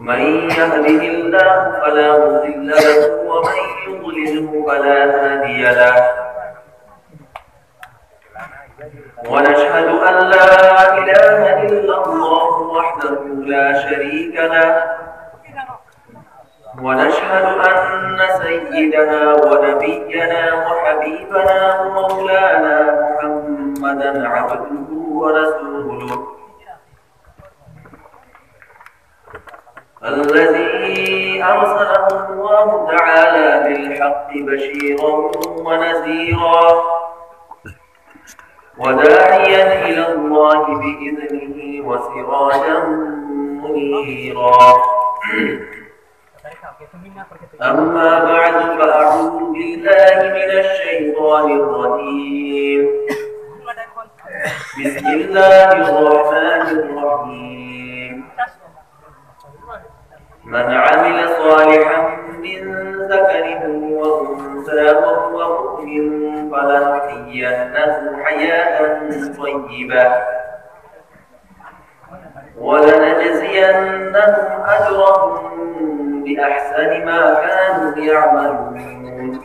من يهده الله فلا مضل له ومن يضلله فلا هادي له ونشهد أن لا إله إلا الله وحده لا شريك له ونشهد أن سيدنا ونبينا وحبيبنا ومولانا محمدا عبده ورسوله الذي أرسله الله تعالى بالحق بشيرا ونذيرا وداعيا إلى الله بإذنه وسراجا منيرا أما بعد فأعوذ بالله من الشيطان الرجيم بسم الله الرحمن الرحيم من عمل صالحا من ذكر وأنثى وهو مؤمن فلنحيينه حياة طيبة ولنجزينهم أجرهم بأحسن ما كانوا يعملون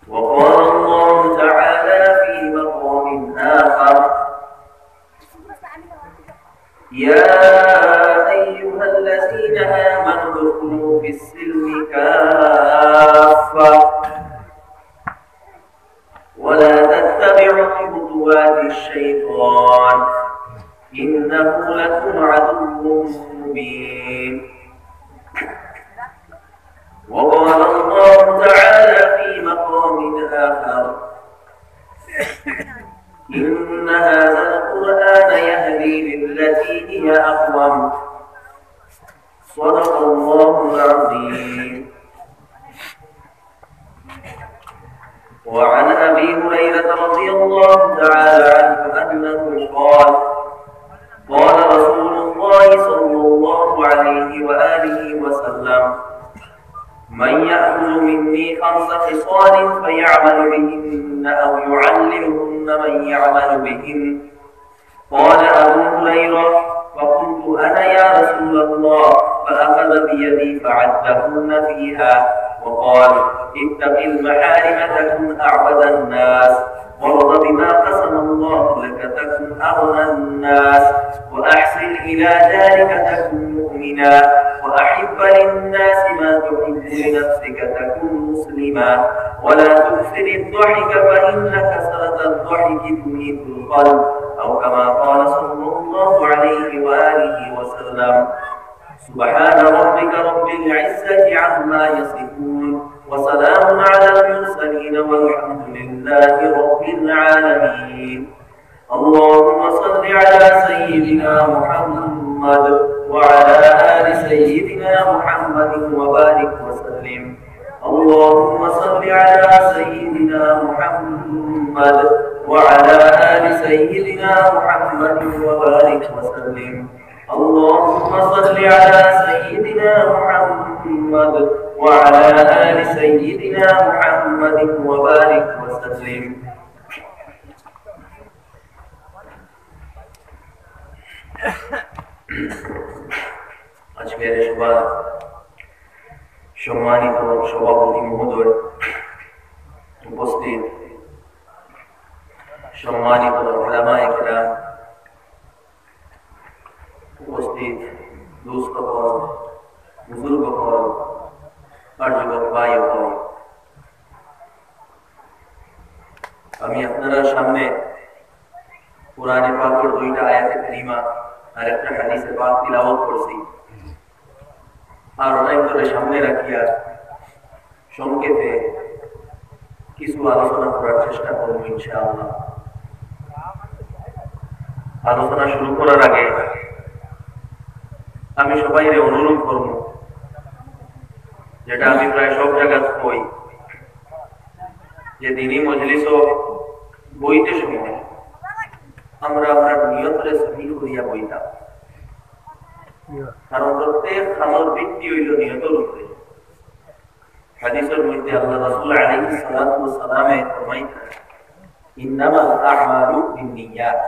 وقال الله تعالى في مقام آخر يا أيها الذين آمنوا ادخلوا في السلم كافة ولا تتبعوا خطوات الشيطان إنه لكم عدو مبين وقال الله تعالى في مقام آخر إن هذا القرآن يهدي للتي هي أقوم صدق الله العظيم وعن أبي هريرة رضي الله تعالى عنه أنه قال قال رسول الله صلى الله عليه وآله وسلم من يأخذ مني 5 خصال فيعمل بهن أو يعلمهن من يعمل بهن قال أبو هريرة فقلت أنا يا رسول الله فأخذ بيدي فعدهن فيها وقال اتق المحارم تكن أعبد الناس وارض بما قسم الله لك تكن أغنى الناس وأحسن إلى ذلك تكن مؤمنا وأحب للناس ما تحب لنفسك تكن مسلما ولا تكثر الضحك فإن كثرة الضحك تميت القلب أو كما قال صلى الله عليه وآله وسلم سبحان ربك رب العزة عما يصفون وسلام على المرسلين والحمد لله رب العالمين اللهم صل على سيدنا محمد وعلى آل سيدنا محمد وبارك وسلم اللهم صل على سيدنا محمد وعلى آل سيدنا محمد وبارك وسلم اللهم صل على سيدنا محمد وعلى آل سيدنا محمد وبارك وسلم আজকের সভা সম্মানিত সভাপতি মহোদয় উপস্থিত সম্মানিত উলামায়ে কেরাম উপস্থিত দুস্থকল বুজুর্গকল আর যুবক ভাই ও ভাই আমি আপনাদের সামনে কোরআনে পাকের 2টা আয়াতে কারিমা আর একটা হাদিসে পাক তিলাওয়াত করছি আর অনেক করে সামনে রাখিয়া সংক্ষেপে কিছু আলোচনা করার চেষ্টা করব ইনশাআল্লাহ। আলোচনা শুরু করার আগে আমি সবাইকে অনুরোধ করব, যেটা আমি প্রায় সব জায়গায় কই, যে দিনী মজলিস বইতে সময় আমরা আপনার নিয়তরে সহি করিয়া বইতাম, কারণ প্রত্যেক খামর ভিত্তি হইল নিয়তের উপরে। হাদিসের মধ্যে আল্লাহ রাসূল আলাইহিস সালাতু ওয়াস সালামে ফরমাইতেন, ইন্নামাল আ'মালু বিন্নিয়াত,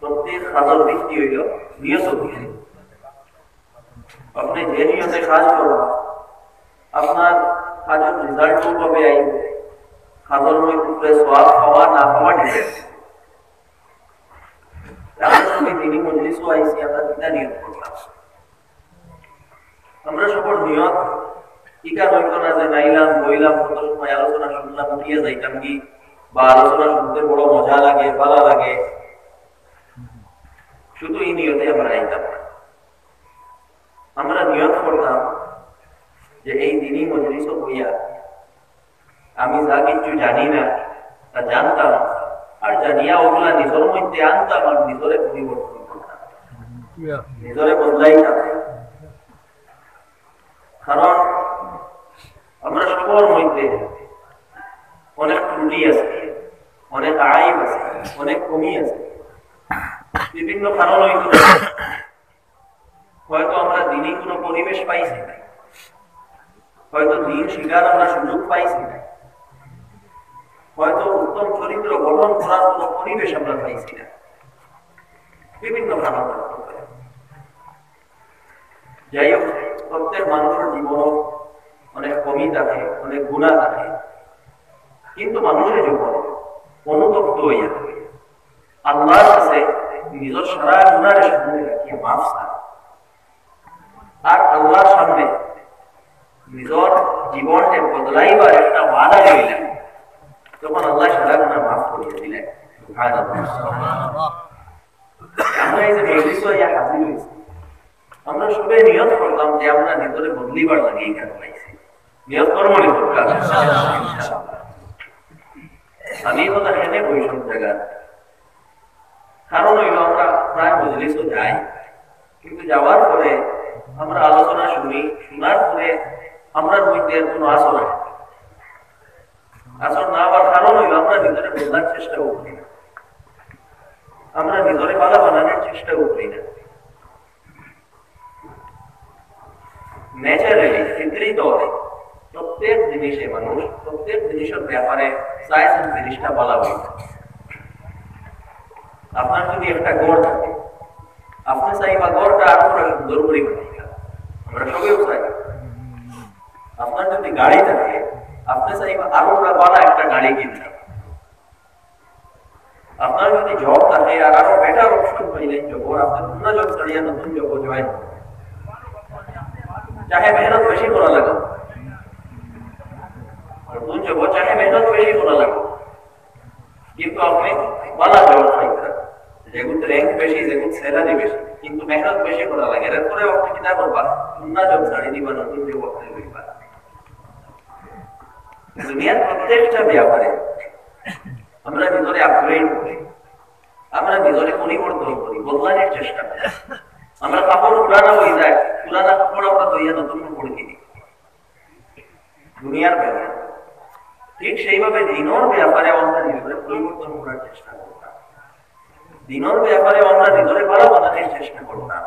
প্রত্যেক কাজের ভিত্তি হইল নিয়ত ভিত্তি। আপনি যে নিয়তে কাজ করবেন আপনার কাজের রেজাল্ট কবে আইবে, কাজের উপরে সওয়াব পাওয়া না পাওয়া ডিপেন্ড। আমরা সবাই দিনী মজলিসও আইছি, আমরা কিনা নিয়ত করলাম, আমরা সবার নিয়ত ইকা হইত না যে নাইলাম বইলাম কত সময় আলোচনা শুনলাম উঠিয়ে যাইতাম কি, বা আলোচনা শুনতে বড় মজা লাগে ভালো লাগে, শুধু এই নিয়তে আমরা আইতাম না। আমরা নিয়ত করতাম যে এই দিনই মজলিসও হইয়া আমি যা কিছু জানি না তা জানতাম, আর জানিয়া ওগুলা নিজের মধ্যে আনতাম আর নিজরে পরিবর্তন করতাম, নিজরে বদলাইতাম। কারণ আমরা সবার মধ্যে অনেক ত্রুটি আছে, অনেক আইব আছে, অনেক কমি আছে, বিভিন্ন কারণ হয়তো আমরা দিনই কোনো পরিবেশ পাইছি না, হয়তো দিন শিকার আমরা সুযোগ পাইছি না, হয়তো উত্তম চরিত্র গঠন করার কোনো পরিবেশ আমরা পাইছি না, বিভিন্ন কারণ। যাই হোক, প্রত্যেক মানুষের জীবন অনেক কমি থাকে, অনেক গুণা থাকে, কিন্তু মানুষের যখন অনুতপ্ত হইয়া আল্লাহর কাছে নিজের সারা গুণার সামনে রাখিয়া মাফ চায় আর আল্লাহর সামনে নিজের জীবনকে বদলাইবার একটা ওয়াদা রইলেন, তখন আল্লাহ সারা গুণা মাফ করিয়া দিলেন। আমরা এই যে মজলিসে ইয়া হাজির হইছি, আমরা সবাই নিয়ত করতাম যে আমরা নিজরে বদলিবার লাগে এখানে পাইছি, নিয়ত করবো নি দরকার। আমি কথা এখানে বই সব জায়গা, কারণ হইল আমরা প্রায় মজলিসও যাই, কিন্তু যাওয়ার পরে আমরা আলোচনা শুনি, শোনার পরে আমরা মধ্যে কোনো আসর না হওয়ার কারণ হইল আমরা নিজরে বদলার চেষ্টা করি না, আমরা নিজরে ভালো বানানোর চেষ্টা করি না। ন্যাচারালি ফিতরি দলে প্রত্যেক জিনিসে মানুষ প্রত্যেক জিনিসের ব্যাপারে চায় জিনিসটা বলা হইবে। আপনার যদি একটা গড় থাকে, আপনি চাইবা গড়টা আরো সুন্দর করে বানাইবা, আমরা সবাই চাই। আপনার যদি গাড়ি থাকে, আপনি চাইবা আরো ভালো একটা গাড়ি কিনতে। আপনার যদি জব থাকে আর আরো বেটার অপশন পাইলেন জব, আপনি অন্য জব ছাড়িয়ে নতুন জব জয়েন, চাহে মেহনত বেশি করা লাগো, নতুন জব চাহে মেহনত বেশি করা লাগো, কিন্তু আপনি ভালো জব পাইবেন, যেগুলো র্যাঙ্ক বেশি, যেগুলো স্যালারি বেশি, কিন্তু মেহনত বেশি করা লাগে। এরপরে আপনি কি না করবা, অন্য জব ছাড়িয়ে দিবা, নতুন জব আপনি লইবা। দুনিয়ার প্রত্যেকটা ব্যাপারে আমরা ভিতরে আপগ্রেড করি, আমরা ভিতরে পরিবর্তন করি, বদলানোর চেষ্টা করি। আমরা কাপড় পুরানো হয়ে যায়, পুরানা কাপড় আমরা ধুইয়া নতুন কাপড় কিনি দুনিয়ার ব্যাপারে। ঠিক সেইভাবে দিনের ব্যাপারে আমরা ভিতরে পরিবর্তন করার চেষ্টা করতাম, দিনের ব্যাপারে আমরা ভিতরে ভালো বানানোর চেষ্টা করতাম,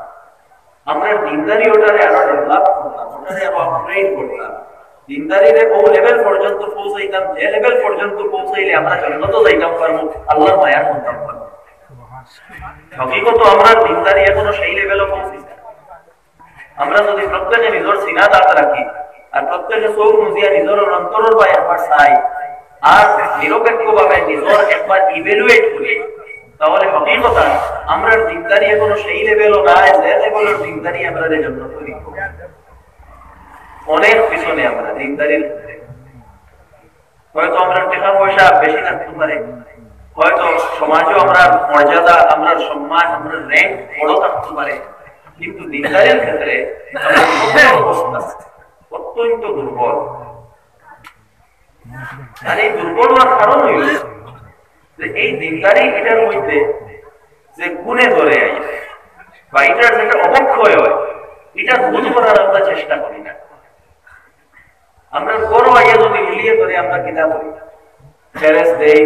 আমরা দিনদারি ওটারে আরো ডেভেলপ করতাম, ওটারে আরো আপগ্রেড করতাম, দিনদারিরে ও লেভেল পর্যন্ত পৌঁছাইতাম যে লেভেল পর্যন্ত পৌঁছাইলে আমরা জান্নাতে যাইতাম পারবো, আল্লাহর মায়ার মধ্যে পারবো। হকিকত আমরা দিনদারি এখনো সেই লেভেলে পৌঁছেছি। আমরা যদি প্রত্যেকে নিজের সিনা দাঁত রাখি আর প্রত্যেকে চোখ মুজিয়া নিজের অন্তরের বা একবার চাই আর নিরপেক্ষভাবে নিজের একবার ইভ্যালুয়েট করি, তাহলে হকিকত আমরা দিনদারি এখনো সেই লেভেলও নাই যে লেভেলের দিনদারি আমরা জন্য তৈরি করি। অনেক পিছনে আমরা দিনদারির, হয়তো আমরা টাকা পয়সা বেশি থাকতে পারে, হয়তো সমাজে আমরা মর্যাদা, আমরা সম্মান, আমরা র্যাঙ্ক বড় থাকতে পারে, কিন্তু দিনদারির ক্ষেত্রে অত্যন্ত দুর্বল। আর এই দুর্বল হওয়ার কারণ হইল যে এই দিনদারি এটার মধ্যে যে গুণে ধরে আইছে বা এটার যেটা অবক্ষয় হয়, এটা বোধ করার আমরা চেষ্টা করি না। আমরা বড় আইয়া যদি মিলিয়ে ধরে আমরা কিনা করি, ফেরেস দেই,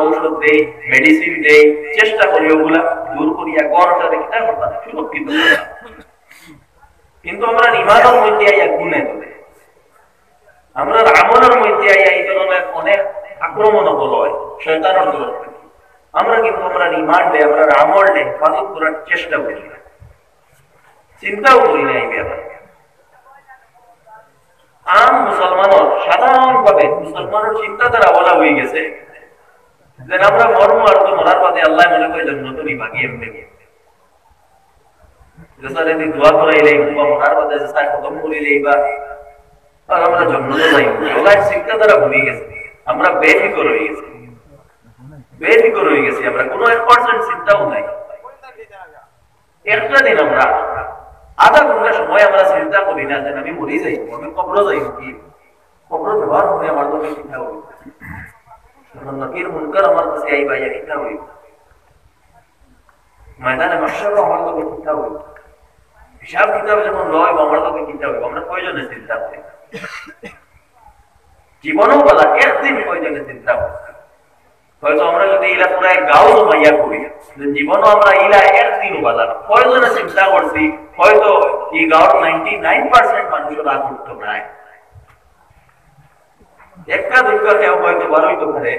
ঔষধ দেই, মেডিসিন দেই, চেষ্টা করি ওগুলা দূর করিয়া গড়টারে কিনা করতাম সুরক্ষিত করতাম, কিন্তু আমরা ইমানের মধ্যে আইয়া গুণে ধরে, আমরা আমলের মধ্যে আইয়া এই ধরনের অনেক আক্রমণ হয় শয়তানের তরফ থেকে। আমরা কিন্তু আমরা রিমান্ড দেয়, আমরা আমল দেয়, হেফাজত করার চেষ্টা করি না, চিন্তাও করি না এই ব্যাপারে। আম মুসলমানের সাধারণভাবে মুসলমানের চিন্তাধারা বলা হয়ে গেছে যে আমরা মর্ম আর তো মরার পথে আল্লাহ মনে করে জন্নত নিবাগি এমনি যদি দোয়া করাইলে বা মরার পথে খতম করিলেই বা আমরা জন্নত যাই, ওলার চিন্তাধারা ভুলে গেছে। আমরা বেফিকর হয়ে গেছি, বেফিকর হয়ে গেছি। আমরা কোনো 1% চিন্তাও নাই। একটা দিন আমরা আধা ঘন্টা সময় আমরা চিন্তা করি না যে আমি মরি যাই, আমি কবর যাই, কি কবর ব্যবহার হবে আমার লোকে চিন্তা করি নকির মুনকার আমার কাছে আই ভাইয়া চিন্তা করি, ময়দানে মাহশার আমার লোকে চিন্তা করি, হিসাব কিতাব যখন লয় আমার লোকে চিন্তা করি। আমরা প্রয়োজনে চিন্তা করি, জীবনও বলা একদিন প্রয়োজনে চিন্তা করি। হয়তো আমরা যদি ইলা পুরাই গাও জমাইয়া করি, জীবনও আমরা ইলা একদিন বলা প্রয়োজনে চিন্তা করছি, হয়তো এই গাঁওর 99% মানুষের রাগ করতে পারে। একটা দুইটা কেউ হয়তো বারোই তো পারে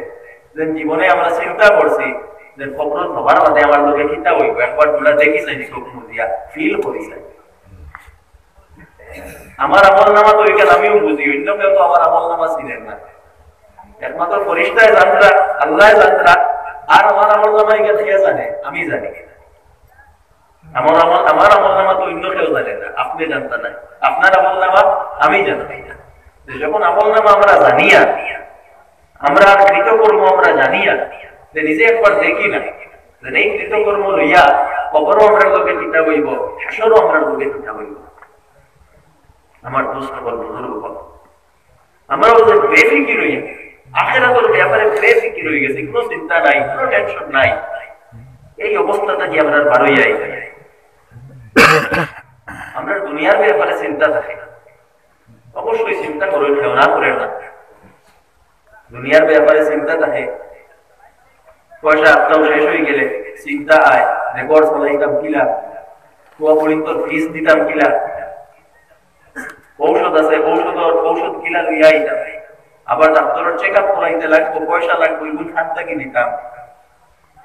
যে জীবনে আমরা চিন্তা করছি যে কবর সবার বাদে আমার লোকে চিন্তা হইব, একবার তোমরা দেখি চাই চোখ দিয়া ফিল করি চাই। আমার আমল নামা তো ওইখানে আমিও বুঝি, অন্য কেউ তো আমার আমল নামা ছিলেন না, একমাত্র ফরিস্তায় জানরা, আল্লাহ জানরা। আর আমার আমল নামা এখান থেকে জানে, আমি জানি আমার আমল নামা তো অন্য কেউ জানে না, আপনি জানতে না, আপনার আমল নামা আমি জানি না। যখন আমল নামা আমরা জানিয়া, আমরা কৃতকর্ম আমরা জানিয়া যে নিজে একবার দেখি না যে এই কৃতকর্ম লইয়া কবরও আমরা লোকে চিন্তা হইব, হাসরও আমরা লোকে চিন্তা হইব। আমার দোস্ত বল, বুজুর্গ বল, আমরা ওদের বেফিকির হই, আখিরাতের ব্যাপারে বেফিকির হয়ে গেছে, কোনো চিন্তা নাই, কোনো টেনশন নাই। এই অবস্থাটা কি আমরা বারোই আই, আমরা দুনিয়ার ব্যাপারে চিন্তা থাকে না। অবশ্যই চিন্তা করে কেউ না করে না, দুনিয়ার ব্যাপারে চিন্তা থাকে। পয়সা আপনাও শেষ হয়ে গেলে চিন্তা আয়, রেকর্ড চালাইতাম কিলা, কুয়া পর্যন্ত ফিস দিতাম কিলা, ঔষধ আছে ঔষধ কিলা লইয়া আইতাম, আবার ডাক্তারের চেক আপ করাইতে লাগবো, পয়সা লাগবো, এগুলো খানটা কি নিতাম,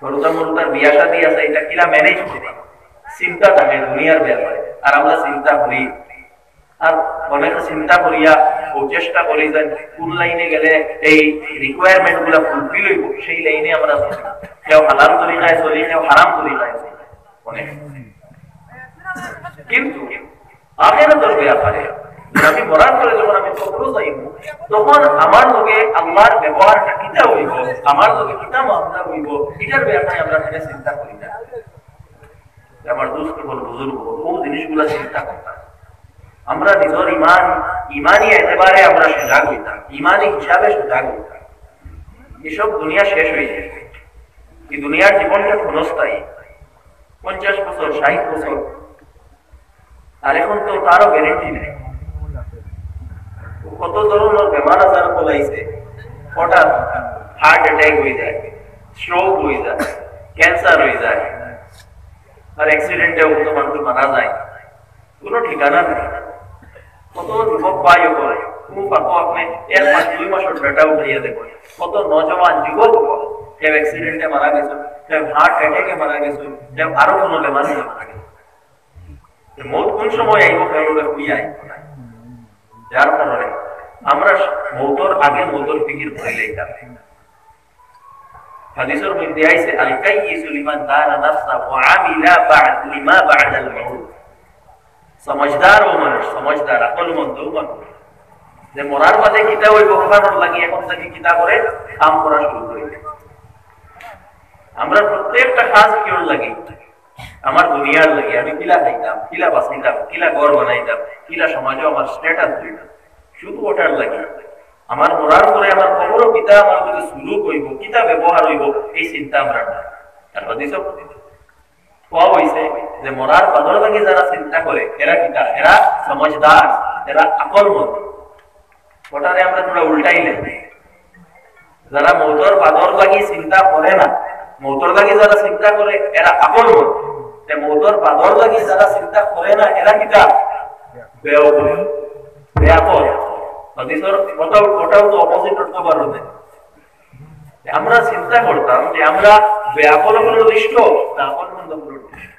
মরুতার বিয়া শাদী আছে, এটা কিলা ম্যানেজ করি। চিন্তা থাকে দুনিয়ার ব্যাপারে, আর আমরা চিন্তা করি, আর অনেক চিন্তা করিয়া ও চেষ্টা করি যে কোন লাইনে গেলে এই রিকোয়ারমেন্ট গুলা ফুলফিল হইব, সেই লাইনে আমরা কেউ হালাল তরিকায় চলি, কেউ হারাম তরিকায় চলি অনেক। কিন্তু আখিরাতের ব্যাপারে আমি মরার পরে যখন আমি কবর যাইব, তখন আমার লগে আল্লাহর ব্যবহারটা কিতা হইব, আমার লগে কিতা মামলা হইব, এটার ব্যাপারে আমরা এখানে চিন্তা করি না। আমার দোস্ত বল, বুজুর্গ বল, ও জিনিসগুলা চিন্তা করতাম। আমরা নিজের ইমানি একেবারে আমরা সজাগ হইতাম, ইমানি হিসাবে সজাগ হইতাম। এসব দুনিয়া শেষ হয়ে যায়, এই দুনিয়ার জীবনটা ক্ষণস্থায়ী, 50 বছর 60 বছর, আর এখন তো তারও গ্যারেন্টি নেই। কত ধরনের বেমার আজার বলাইছে, হঠাৎ হার্ট অ্যাটাক হয়ে যায়, স্ট্রোক হয়ে যায়, ক্যান্সার হয়ে যায়, আর অ্যাক্সিডেন্টেও কত মানুষ মারা যায়, কোনো ঠিকানা নেই। কত যুবক পাইও করে, তুমি পাবো আপনি 1 মাস 2 মাসের ডেটা উঠাইয়া দেখো, কত নজওয়ান যুবক কেউ অ্যাক্সিডেন্টে মারা গেছে, কেউ হার্ট অ্যাটাকে মারা গেছে, কেউ আরো কোনো বেমার নিয়ে মারা গেছে। মৌত কোন সময় আইব কেউরে হইয়া আইব না, যার কারণে আমরা মৌতর আগে মৌতর ফিকির করে লইতাম। হাদিসের মধ্যে আইছে আল কাইয়িসু লিমান দানা নাফসা ওয়া আমিলা লিমা বা'দাল মাউত। সমঝদার ও মানুষ, সমঝদার আকলমন্দ মানুষ, যে মরার বাদে কিতা হইব ভাবার লাগি এখন থেকে কিতা করে কাম করা শুরু করে। আমরা প্রত্যেকটা কাজ কিওর লাগি, আমার দুনিয়ার লাগি, আমি কিলা খাইতাম, কিলা বাঁচাইতাম, কিলা ঘর বানাইতাম, কিলা সমাজে আমার স্ট্যাটাস দিতাম, শুধু ওটার লাগি। আমার মরার পরে আমার কবর কিতা আমার যদি সুলুক হইব, কিতা ব্যবহার হইব, এই চিন্তা আমরা না। আর হাদিসে কোয়া হইছে যে মরার বাদর লাগি যারা চিন্তা করে এরা কিতা, এরা সমঝদার, এরা আকলমন্দ। ওটারে আমরা পুরো উল্টাইলে, যারা মৌতর বাদর লাগি চিন্তা করে না, মৌতর লাগি যারা চিন্তা করে এরা আকলমন্দ, মৌতর বাদর লাগি যারা চিন্তা করে না এরা কিতা, বেয়াকুল, বেয়াকুল। হাদিসের ওটাও তো অপোজিট অর্থ পারবে। আমরা চিন্তা করতাম যে আমরা ব্যাপল হলো দৃষ্ট না অনন্ত হলো দৃষ্ট।